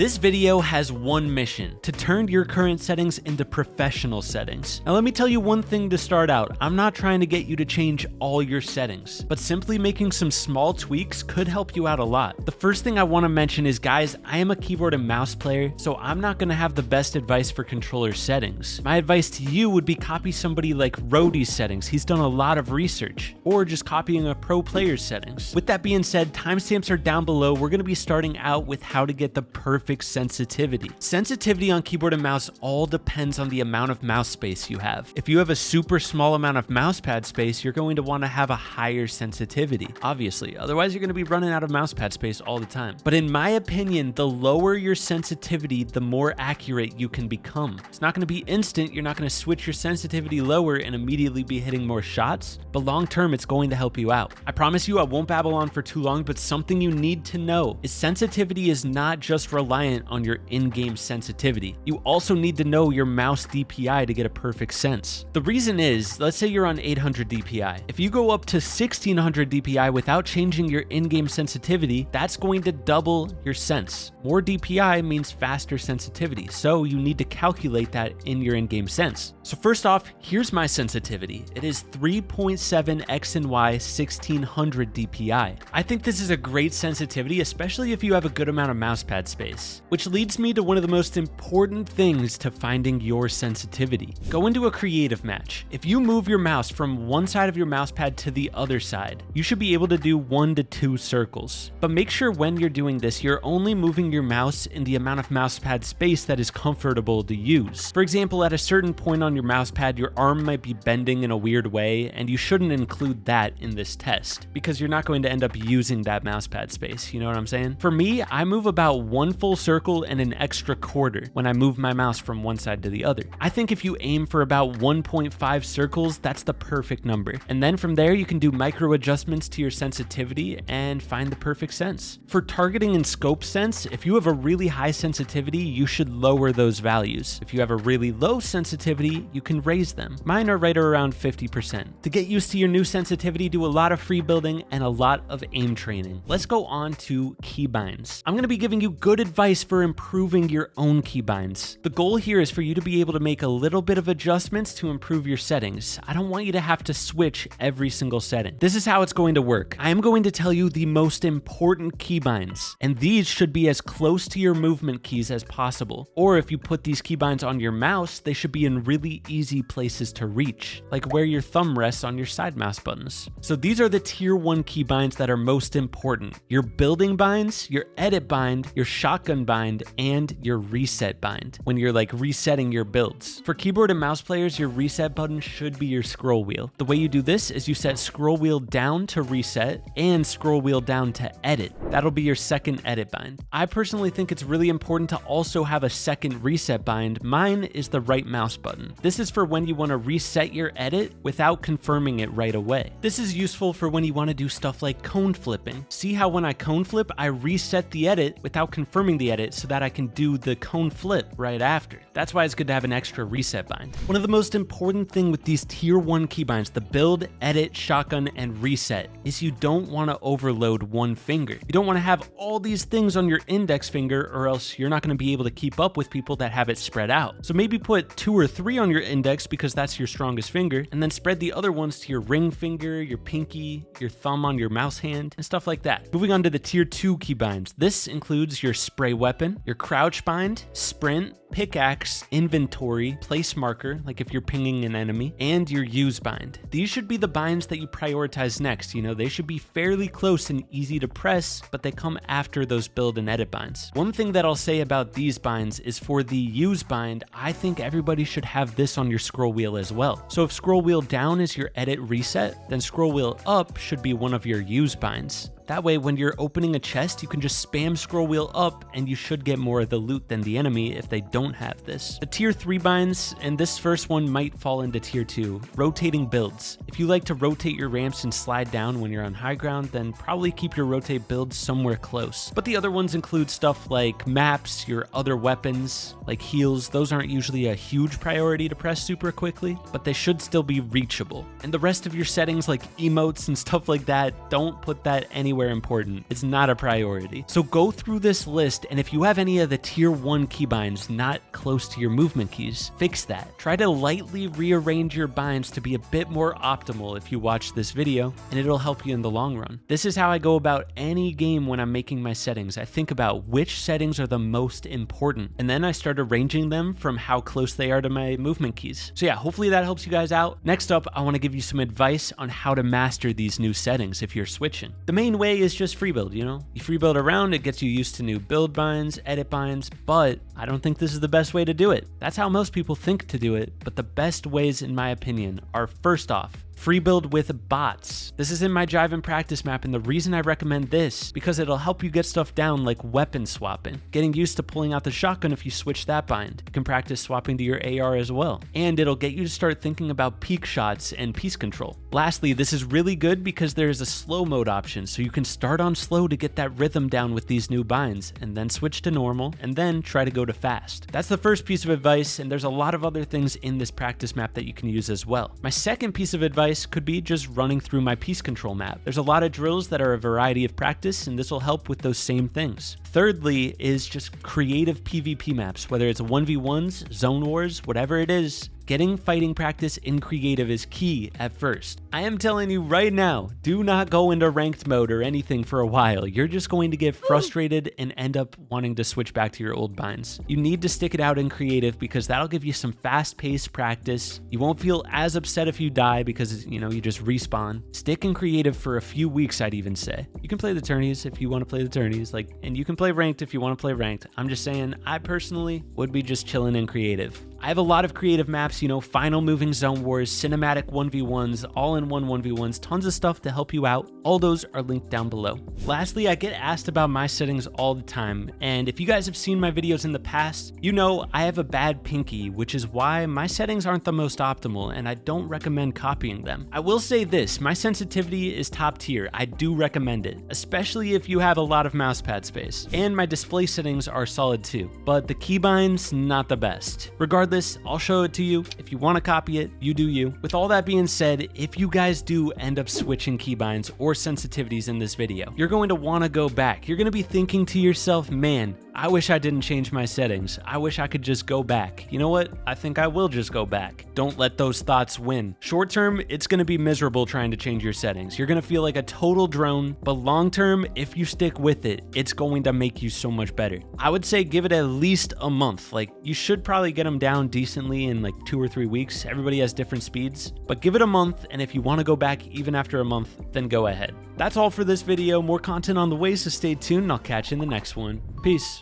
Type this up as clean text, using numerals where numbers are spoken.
This video has one mission: to turn your current settings into professional settings. Now let me tell you one thing to start out. I'm not trying to get you to change all your settings, but simply making some small tweaks could help you out a lot. The first thing I want to mention is, guys, I am a keyboard and mouse player, so I'm not going to have the best advice for controller settings. My advice to you would be copy somebody like Rody's settings. He's done a lot of research, or just copying a pro player's settings. With that being said, timestamps are down below. We're going to be starting out with how to get the perfect sensitivity. Sensitivity on keyboard and mouse all depends on the amount of mouse space you have. If you have a super small amount of mouse pad space, you're going to want to have a higher sensitivity, obviously. Otherwise, you're going to be running out of mouse pad space all the time. But in my opinion, the lower your sensitivity, the more accurate you can become. It's not going to be instant. You're not going to switch your sensitivity lower and immediately be hitting more shots, but long term, it's going to help you out. I promise you I won't babble on for too long, but something you need to know is sensitivity is not just reliant on your in-game sensitivity. You also need to know your mouse DPI to get a perfect sense. The reason is, let's say you're on 800 DPI. If you go up to 1600 DPI without changing your in-game sensitivity, that's going to double your sense. More DPI means faster sensitivity, so you need to calculate that in your in-game sense. So first off, here's my sensitivity. It is 3.7 X and Y 1600 DPI. I think this is a great sensitivity, especially if you have a good amount of mouse pad space. Which leads me to one of the most important things to finding your sensitivity. Go into a creative match. If you move your mouse from one side of your mouse pad to the other side, you should be able to do 1 to 2 circles. But make sure when you're doing this, you're only moving your mouse in the amount of mouse pad space that is comfortable to use. For example, at a certain point on your mouse pad, your arm might be bending in a weird way, and you shouldn't include that in this test because you're not going to end up using that mouse pad space. You know what I'm saying? For me, I move about 1 full circle and an extra quarter when I move my mouse from one side to the other. I think if you aim for about 1.5 circles, that's the perfect number. And then from there, you can do micro adjustments to your sensitivity and find the perfect sense. For targeting and scope sense, if you have a really high sensitivity, you should lower those values. If you have a really low sensitivity, you can raise them. Mine are right around 50%. To get used to your new sensitivity, do a lot of free building and a lot of aim training. Let's go on to keybinds. I'm going to be giving you good advice for improving your own keybinds. The goal here is for you to be able to make a little bit of adjustments to improve your settings. I don't want you to have to switch every single setting. This is how it's going to work. I am going to tell you the most important keybinds, and these should be as close to your movement keys as possible. Or if you put these keybinds on your mouse, they should be in really easy places to reach, like where your thumb rests on your side mouse buttons. So these are the tier 1 keybinds that are most important: your building binds, your edit bind, your shotgun bind, and your reset bind when you're like resetting your builds. For keyboard and mouse players, your reset button should be your scroll wheel. The way you do this is you set scroll wheel down to reset and scroll wheel down to edit. That'll be your second edit bind. I personally think it's really important to also have a second reset bind. Mine is the right mouse button. This is for when you want to reset your edit without confirming it right away. This is useful for when you want to do stuff like cone flipping. See how when I cone flip, I reset the edit without confirming the edit so that I can do the cone flip right after. That's why it's good to have an extra reset bind. One of the most important thing with these tier 1 keybinds, the build, edit, shotgun, and reset, is you don't want to overload one finger. You don't want to have all these things on your index finger, or else you're not going to be able to keep up with people that have it spread out. So maybe put 2 or 3 on your index because that's your strongest finger, and then spread the other ones to your ring finger, your pinky, your thumb on your mouse hand, and stuff like that. Moving on to the tier 2 keybinds. This includes your spray weapon, your crouch bind, sprint, pickaxe, inventory, place marker, like if you're pinging an enemy, and your use bind. These should be the binds that you prioritize next. You know, they should be fairly close and easy to press, but they come after those build and edit binds. One thing that I'll say about these binds is for the use bind, I think everybody should have this on your scroll wheel as well. So if scroll wheel down is your edit reset, then scroll wheel up should be one of your use binds. That way, when you're opening a chest, you can just spam scroll wheel up and you should get more of the loot than the enemy if they don't have this. The tier 3 binds, and this first one might fall into tier 2, rotating builds. If you like to rotate your ramps and slide down when you're on high ground, then probably keep your rotate builds somewhere close. But the other ones include stuff like maps, your other weapons, like heals. Those aren't usually a huge priority to press super quickly, but they should still be reachable. And the rest of your settings like emotes and stuff like that, don't put that anywhere anywhere important. It's not a priority. So go through this list, and if you have any of the tier 1 keybinds not close to your movement keys, fix that. Try to lightly rearrange your binds to be a bit more optimal if you watch this video, and it'll help you in the long run. This is how I go about any game when I'm making my settings. I think about which settings are the most important, and then I start arranging them from how close they are to my movement keys. So yeah, hopefully that helps you guys out. Next up, I want to give you some advice on how to master these new settings if you're switching. The main way is just free build, you know? You free build around, it gets you used to new build binds, edit binds, but I don't think this is the best way to do it. That's how most people think to do it, but the best ways, in my opinion, are first off, free build with bots. This is in my Jivan practice map, and the reason I recommend this, because it'll help you get stuff down like weapon swapping, getting used to pulling out the shotgun if you switch that bind. You can practice swapping to your AR as well, and it'll get you to start thinking about peek shots and piece control. Lastly, this is really good because there is a slow mode option, so you can start on slow to get that rhythm down with these new binds, and then switch to normal, and then try to go to fast. That's the first piece of advice, and there's a lot of other things in this practice map that you can use as well. My second piece of advice could be just running through my piece control map. There's a lot of drills that are a variety of practice, and this will help with those same things. Thirdly is just creative PvP maps, whether it's 1v1s, zone wars, whatever it is. Getting fighting practice in creative is key at first. I am telling you right now, do not go into ranked mode or anything for a while. You're just going to get frustrated and end up wanting to switch back to your old binds. You need to stick it out in creative because that'll give you some fast-paced practice. You won't feel as upset if you die because, you know, you just respawn. Stick in creative for a few weeks, I'd even say. You can play the tourneys if you want to play the tourneys, and you can play ranked if you want to play ranked. I'm just saying, I personally would be just chilling in creative. I have a lot of creative maps, you know, final moving zone wars, cinematic 1v1s, all-in-one 1v1s, tons of stuff to help you out. All those are linked down below. Lastly, I get asked about my settings all the time, and if you guys have seen my videos in the past, you know I have a bad pinky, which is why my settings aren't the most optimal, and I don't recommend copying them. I will say this, my sensitivity is top tier. I do recommend it, especially if you have a lot of mousepad space, and my display settings are solid too, but the keybinds, not the best. Regardless, I'll show it to you. If you want to copy it, you do you. With all that being said, if you guys do end up switching keybinds or sensitivities in this video, you're going to want to go back. You're going to be thinking to yourself, man, I wish I didn't change my settings. I wish I could just go back. You know what? I think I will just go back. Don't let those thoughts win. Short term, it's going to be miserable trying to change your settings. You're going to feel like a total drone, but long term, if you stick with it, it's going to make you so much better. I would say give it at least a month. Like, you should probably get them down decently in like 2 or 3 weeks. Everybody has different speeds, but give it a month, and if you want to go back even after a month, then go ahead. That's all for this video. More content on the way, so stay tuned and I'll catch you in the next one. Peace.